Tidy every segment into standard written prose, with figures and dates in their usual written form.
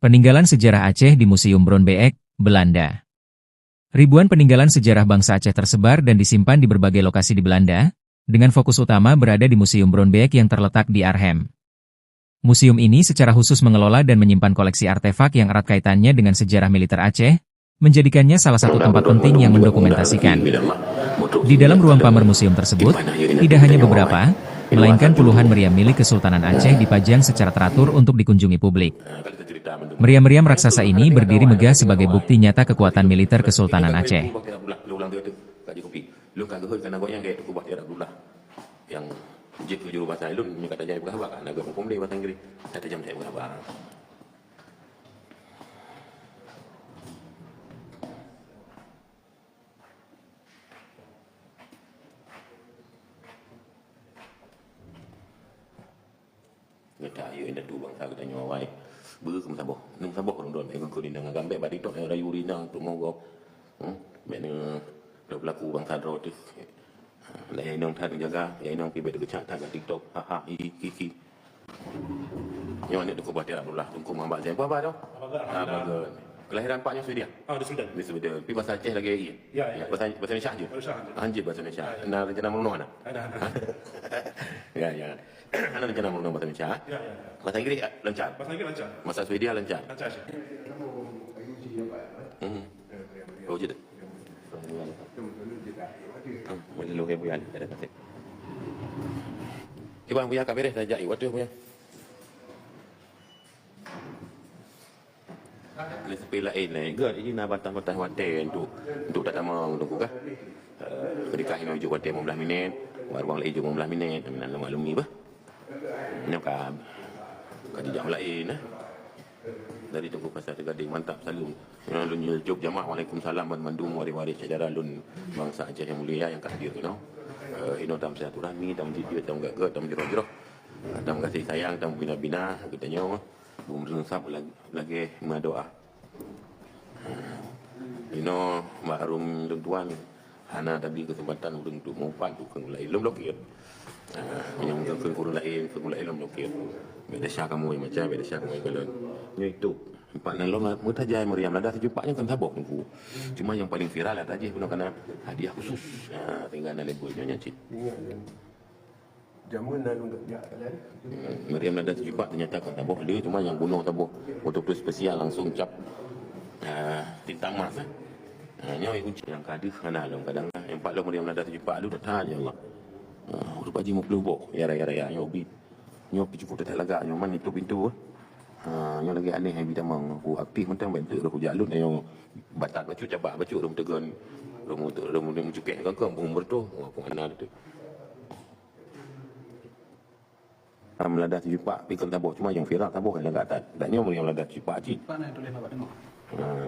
Peninggalan sejarah Aceh di Museum Bronbeek, Belanda. Ribuan peninggalan sejarah bangsa Aceh tersebar dan disimpan di berbagai lokasi di Belanda, dengan fokus utama berada di Museum Bronbeek yang terletak di Arnhem. Museum ini secara khusus mengelola dan menyimpan koleksi artefak yang erat kaitannya dengan sejarah militer Aceh, menjadikannya salah satu tempat penting yang mendokumentasikan. Di dalam ruang pamer museum tersebut, tidak hanya beberapa, melainkan puluhan meriam milik Kesultanan Aceh dipajang secara teratur untuk dikunjungi publik. Meriam-meriam raksasa ini berdiri megah sebagai bukti nyata kekuatan militer Kesultanan Aceh. Jika juru bahasa Ilun ni kata jaya berapa kan agak hukum dia bahasa Inggris kata jam saya berapa ngata yo inda tu bangsa kita nyawai beu kem saboh nung saboh rondon ai ko dinang gambe badi tok ai rayu dinang tu mau go bene pelaku bangsa ro tu Lại nông thân jaga, lại nông pibet ke chat tag TikTok, haha, iki. Nyawa ni tu ko batia Abdullah, tu ko mambak saya. Apa dah? Apa kelahiran paknya Sweden. Di Sweden. Di Sweden. Pi bahasa Aceh lagi lagi. Ya. Bahasa Indonesia je. Anjir bahasa Indonesia. Ana rencana melunuh ana. Ya. Ana rencana melunuh bahasa Indonesia. Ya. Bahasa Inggris lancar. Bahasa Inggris lancar. Bahasa Sweden lancar. Lancar. Oh je. Boleh lu buyan ada tak. Ibang buya kat beres dah jai waktu buya. Le sepi lain lain ke ini nak batang-batang hotel untuk tak lama untuk buka. Ketika ini ujuk hotel 15 minit, warung lain ujuk 15 minit, nak maklum ni bah. Nyokap kaji jam lain dari tunggu pasal Gading mantap selalu. Yang lun nyeljuk jamaah Waalaikumsalam dan mandum waris-waris sejarah lun bangsa Aceh yang mulia yang hadir you know. Ino tam silaturahmi, tam jidio, tam gagal, tam jero-jero. Tam kasih sayang, tam bina-bina kita nyawa. Bum sap lagi mendoa. Ino mahrum tuan hana tadi kesempatan untuk mempan tu keng lain lom lokir. Yang keng lain lom lokir. Beda syak kamu macam beda syak kamu kalau nyo itu empat nan long mutajai meriam lada sejupaknya kan sabok nunggu. Cuma yang paling viral lah tadi guna kena hadiah khusus. Tinggal nak labelnya nyacit. Jamun nan untuk jalan. Meriam lada sejupak ternyata kan sabok dia cuma yang bunuh sabok betul-betul spesial langsung cap tinta emas nyo kunci yang kadih kana long kadang yang empat long meriam lada sejupak lu dah ya Allah. Rupa ji mu pelubok ya raya nyobi. Nyo cukup tak lagak nyo man itu pintu nyo lagi aneh yang bidang aku aktif mentang bantu aku jalun nyo batak bacu cabak bacu rum tegon rum mencuket kan umur tu aku mana tu meladah sejupak pikir tabuk cuma yang viral tabuk kan dekat atas dan nyo yang meladah sejupak cik Mana yang tulis nampak tengok.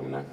benar